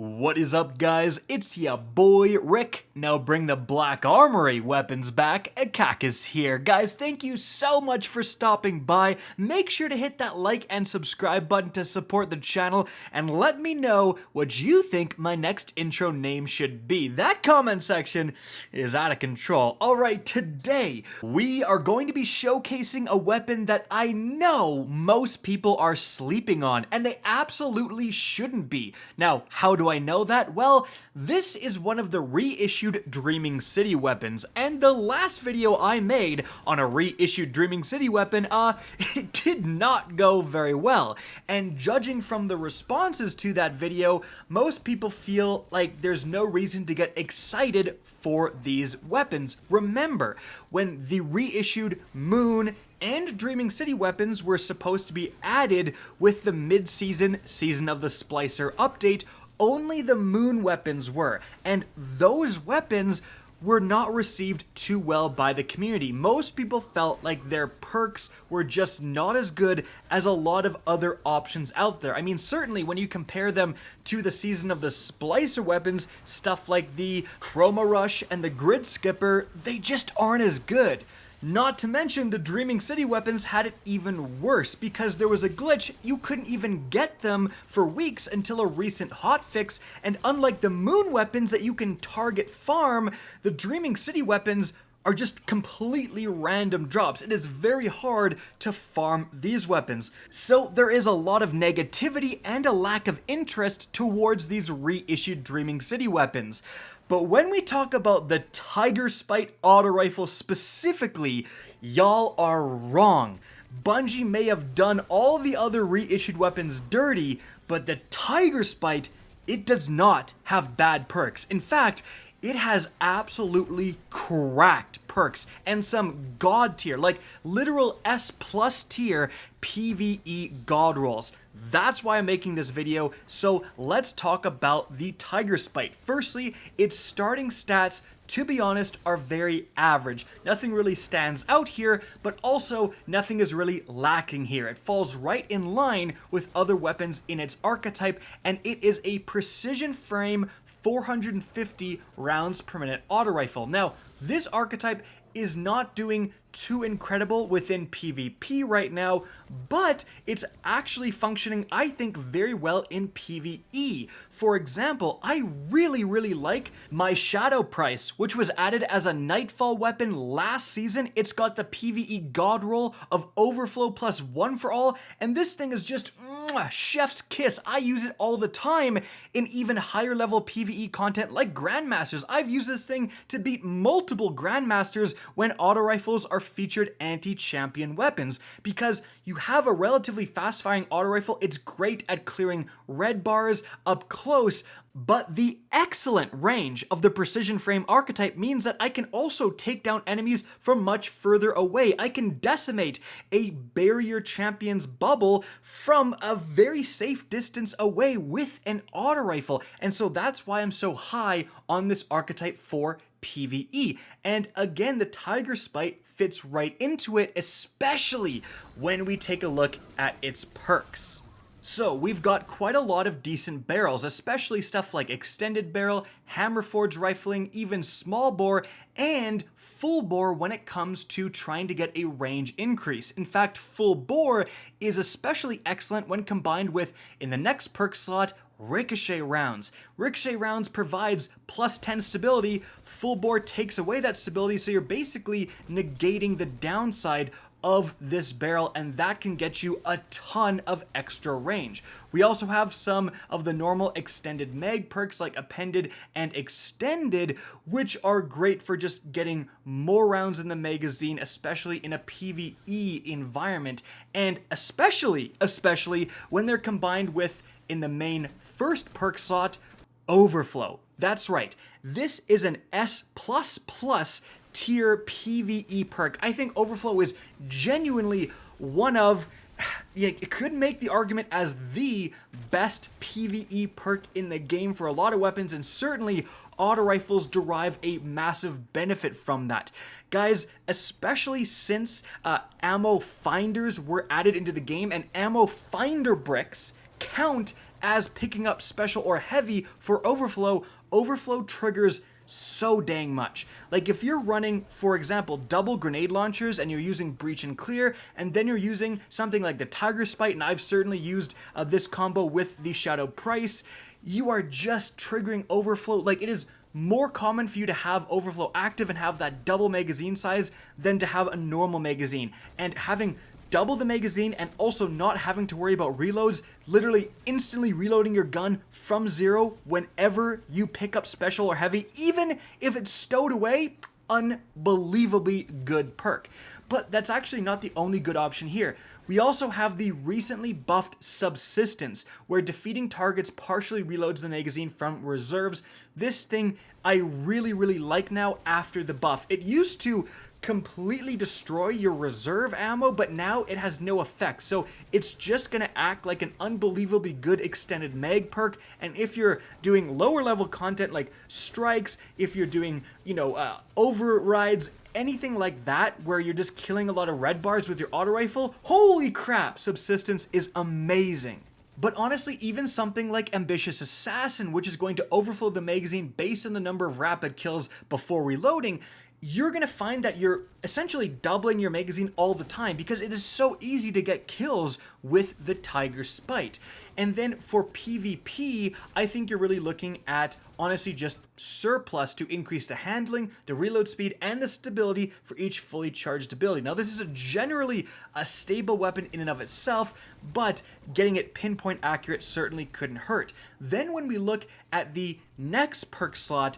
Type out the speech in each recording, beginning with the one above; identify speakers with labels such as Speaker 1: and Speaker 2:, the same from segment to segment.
Speaker 1: What is up, guys? It's ya boy Rick. Now bring the Black Armory weapons back. Akakas here. Guys, thank you so much for stopping by. Make sure to hit that like and subscribe button to support the channel, and let me know what you think my next intro name should be. That comment section is out of control. Alright, today we are going to be showcasing a weapon that I know most people are sleeping on, and they absolutely shouldn't be. Now, how do I know that? Well, this is one of the reissued Dreaming City weapons, and the last video I made on a reissued Dreaming City weapon, it did not go very well. And judging from the responses to that video, most people feel like there's no reason to get excited for these weapons. Remember, when the reissued Moon and Dreaming City weapons were supposed to be added with the mid-season Season of the Splicer update, only the Moon weapons were, and those weapons were not received too well by the community. Most people felt like their perks were just not as good as a lot of other options out there. I mean, certainly when you compare them to the Season of the Splicer weapons, stuff like the Chroma Rush and the Grid Skipper, they just aren't as good. Not to mention, the Dreaming City weapons had it even worse because there was a glitch. You couldn't even get them for weeks until a recent hotfix, and unlike the Moon weapons that you can target farm, the Dreaming City weapons are just completely random drops. It is very hard to farm these weapons. So there is a lot of negativity and a lack of interest towards these reissued Dreaming City weapons. But when we talk about the Tigerspite Auto Rifle specifically, y'all are wrong. Bungie may have done all the other reissued weapons dirty, but the Tigerspite, it does not have bad perks. In fact, it has absolutely cracked perks and some god tier, like literal S+ tier PvE god rolls. That's why I'm making this video, so let's talk about the Tigerspite. Firstly, its starting stats, to be honest, are very average. Nothing really stands out here, but also nothing is really lacking here. It falls right in line with other weapons in its archetype, and it is a precision frame 450 rounds per minute auto rifle. Now, this archetype is not doing too incredible within PvP right now, but it's actually functioning, I think, very well in PvE. For example, I really like my Shadow Price, which was added as a Nightfall weapon last season. It's got the PvE god roll of Overflow plus 1 for all, and this thing is just chef's kiss. I use it all the time in even higher level PvE content like Grandmasters. I've used this thing to beat multiple Grandmasters when auto rifles are featured anti-champion weapons, because you have a relatively fast-firing auto rifle. It's great at clearing red bars up close, but the excellent range of the precision frame archetype means that I can also take down enemies from much further away. I can decimate a barrier champion's bubble from a very safe distance away with an auto rifle, and so that's why I'm so high on this archetype for PvE. And again, the Tigerspite fits right into it, especially when we take a look at its perks. So we've got quite a lot of decent barrels, especially stuff like extended barrel, hammer forge rifling, even small bore, and full bore when it comes to trying to get a range increase. In fact, full bore is especially excellent when combined with, in the next perk slot, ricochet rounds. Ricochet rounds provides plus 10 stability. Full bore takes away that stability, so you're basically negating the downside of this barrel, and that can get you a ton of extra range. We also have some of the normal extended mag perks like Appended and Extended, which are great for just getting more rounds in the magazine, especially in a PvE environment, and especially when they're combined with, in the main first perk slot, Overflow. That's right, this is an S++ tier PvE perk. I think Overflow is genuinely one of, it could make the argument as the best PvE perk in the game for a lot of weapons, and certainly auto rifles derive a massive benefit from that. Guys, especially since ammo finders were added into the game, and ammo finder bricks count as picking up special or heavy for overflow. Overflow triggers so dang much. Like if you're running, for example, double grenade launchers and you're using breach and clear, and then you're using something like the Tigerspite, and I've certainly used this combo with the Shadow Price, you are just triggering overflow. Like it is more common for you to have overflow active and have that double magazine size than to have a normal magazine. And having double the magazine and also not having to worry about reloads, literally instantly reloading your gun from zero whenever you pick up special or heavy, even if it's stowed away, unbelievably good perk. But that's actually not the only good option here. We also have the recently buffed Subsistence, where defeating targets partially reloads the magazine from reserves. This thing I really like now after the buff. It used to completely destroy your reserve ammo, but now it has no effect. So it's just gonna act like an unbelievably good extended mag perk. And if you're doing lower level content like strikes, if you're doing, overrides, anything like that where you're just killing a lot of red bars with your auto rifle, holy crap, Subsistence is amazing. But honestly, even something like Ambitious Assassin, which is going to overflow the magazine based on the number of rapid kills before reloading, you're going to find that you're essentially doubling your magazine all the time because it is so easy to get kills with the Tigerspite. And then for PvP, I think you're really looking at, honestly, just Surplus to increase the handling, the reload speed, and the stability for each fully charged ability. Now, this is generally a stable weapon in and of itself, but getting it pinpoint accurate certainly couldn't hurt. Then when we look at the next perk slot,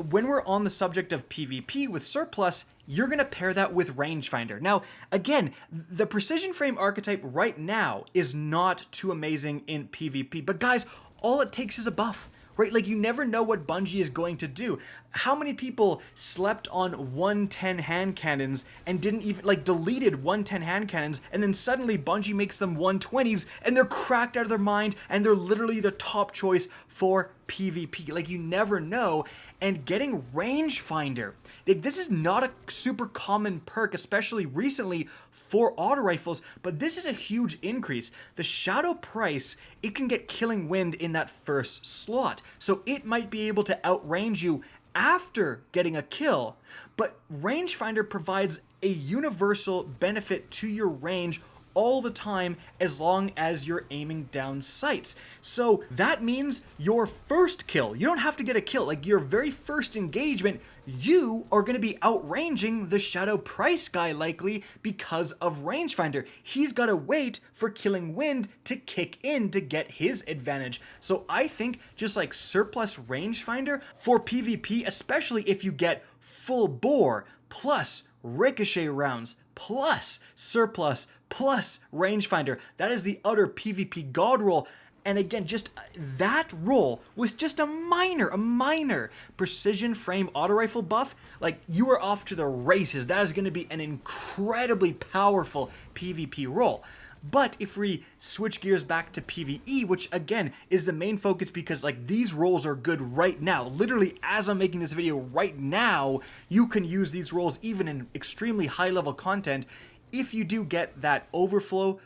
Speaker 1: when we're on the subject of PvP with Surplus, you're going to pair that with Rangefinder. Now, again, the Precision Frame archetype right now is not too amazing in PvP, but guys, all it takes is a buff, right? Like, you never know what Bungie is going to do. How many people slept on 110 hand cannons and didn't even, deleted 110 hand cannons, and then suddenly Bungie makes them 120s, and they're cracked out of their mind, and they're literally the top choice for PvP. Like, you never know. And getting Rangefinder, this is not a super common perk, especially recently for auto rifles, but this is a huge increase. The Shadow Price, it can get Killing Wind in that first slot, so it might be able to outrange you after getting a kill, but Rangefinder provides a universal benefit to your range all the time as long as you're aiming down sights. So that means your first kill, you don't have to get a kill, like your very first engagement, you are going to be outranging the Shadow Price guy likely because of Rangefinder. He's got to wait for Killing Wind to kick in to get his advantage. So I think just like Surplus Rangefinder for PvP, especially if you get full bore plus ricochet rounds plus Surplus plus Rangefinder, that is the utter PvP god roll. And again, just that roll was just a minor precision frame auto rifle buff. Like, you are off to the races. That is going to be an incredibly powerful PvP roll. But if we switch gears back to PvE, which again is the main focus because these rolls are good right now. Literally, as I'm making this video right now, you can use these rolls even in extremely high level content. If you do get that overflow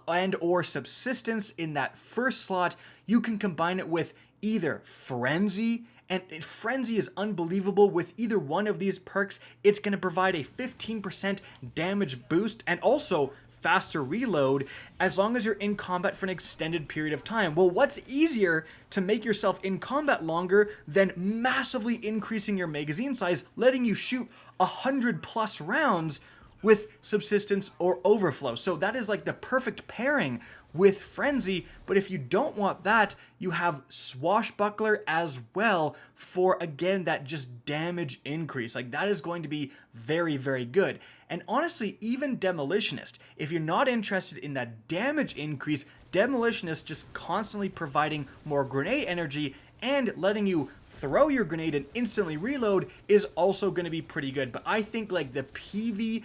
Speaker 1: and or subsistence in that first slot, you can combine it with either Frenzy, and Frenzy is unbelievable. With either one of these perks, it's going to provide a 15% damage boost and also faster reload as long as you're in combat for an extended period of time. Well, what's easier to make yourself in combat longer than massively increasing your magazine size, letting you shoot 100+ rounds with subsistence or overflow? So that is the perfect pairing with Frenzy. But if you don't want that, you have Swashbuckler as well for, again, that just damage increase. That is going to be very good. And honestly, even Demolitionist, if you're not interested in that damage increase, Demolitionist just constantly providing more grenade energy and letting you throw your grenade and instantly reload is also going to be pretty good. But I think the PvE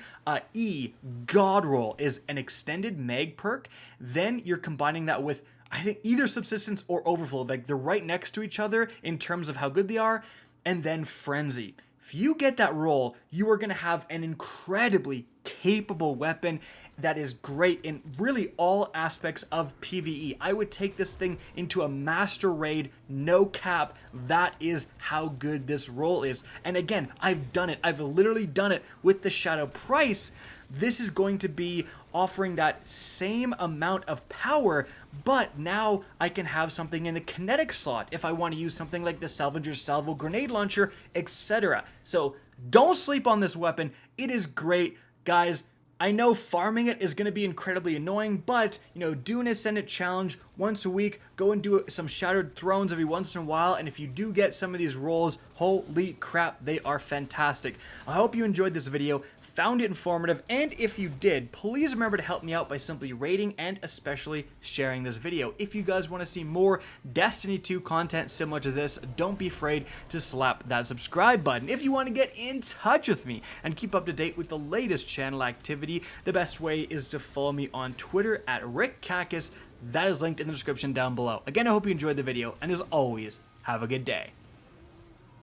Speaker 1: god roll is an extended mag perk. Then you're combining that with, I think, either subsistence or overflow. They're right next to each other in terms of how good they are. And then Frenzy. If you get that roll, you are going to have an incredibly capable weapon that is great in really all aspects of PvE. I would take this thing into a master raid, no cap. That is how good this roll is. And again, I've done it. I've literally done it with the Shadow Price. This is going to be offering that same amount of power, but now I can have something in the kinetic slot if I want to use something like the Salvager's Salvo grenade launcher, etc. So don't sleep on this weapon. It is great, guys. I know farming it is going to be incredibly annoying, but, you know, do an Ascendant challenge once a week, go and do some Shattered Thrones every once in a while, and if you do get some of these rolls, holy crap, they are fantastic. I hope you enjoyed this video, found it informative, and if you did, please remember to help me out by simply rating and especially sharing this video. If you guys want to see more Destiny 2 content similar to this, don't be afraid to slap that subscribe button. If you want to get in touch with me and keep up to date with the latest channel activity, the best way is to follow me on Twitter at RickCacus. That is linked in the description down below. Again, I hope you enjoyed the video, and as always, have a good day.